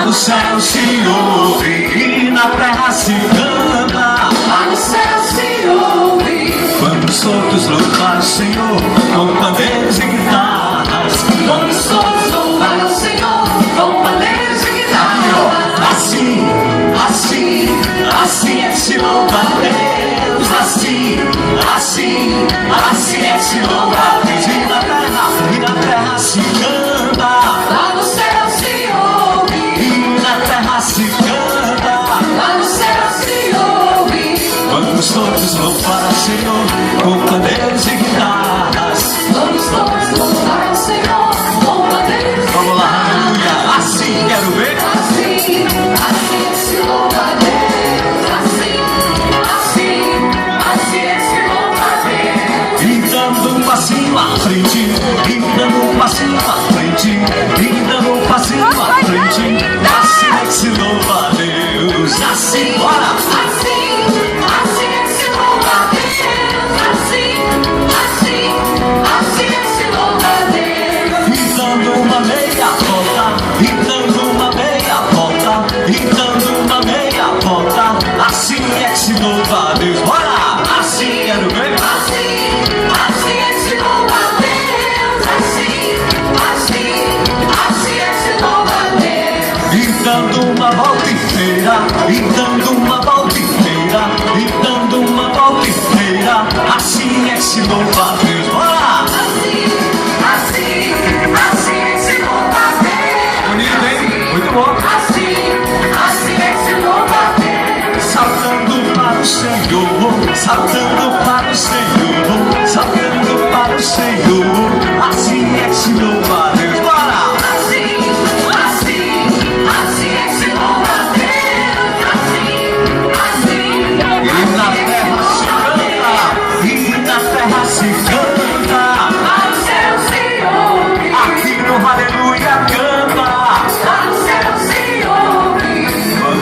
no céu se ouve e na terra se canta. Lá no céu se ouve. Vamos todos louvar o Senhor com pandeiros e guitarras. Vamos todos louvar ao Senhor com pandeiros e guitarras. Assim, assim, assim é que se louva a Deus. Assim, assim, assim é que se louva a Deus. E na terra se canta. Lá no céu se ouve. E na terra se canta. Lá no céu se ouve. Vamos todos louvar ao Senhor com pandeiros e guitarras. Vamos todos louvar ao Senhor com pandeiros e Vamos lá, guitarras. aleluia. Assim, quero ver. Assim, assim é que se louva a Deus. Assim, assim, assim é que se louva a Deus. E dando um passinho à frente, e dando um passinho à frente, e dando um passinho à frente. Assim é que se louva a Deus. Assim, bora! Assim, assim é que se louva a Deus. Assim, assim, assim é que se louva a Deus. E dando uma meia volta, e dando uma meia volta, e dando uma meia volta. Assim é que se louva a Deus. Bora! Assim, quero ver. Assim, assim é que se louva a Deus. Assim, assim, assim é que se louva a Deus. E dando uma volta inteira, e dando uma volta inteira, e dando uma volta inteira. Assim é que se louva a Deus. Bora! Assim, assim, assim é que se louva a Deus. Bonito, hein? Muito bom. Assim, assim é que se louva a Deus. Saltando para o Senhor, saltando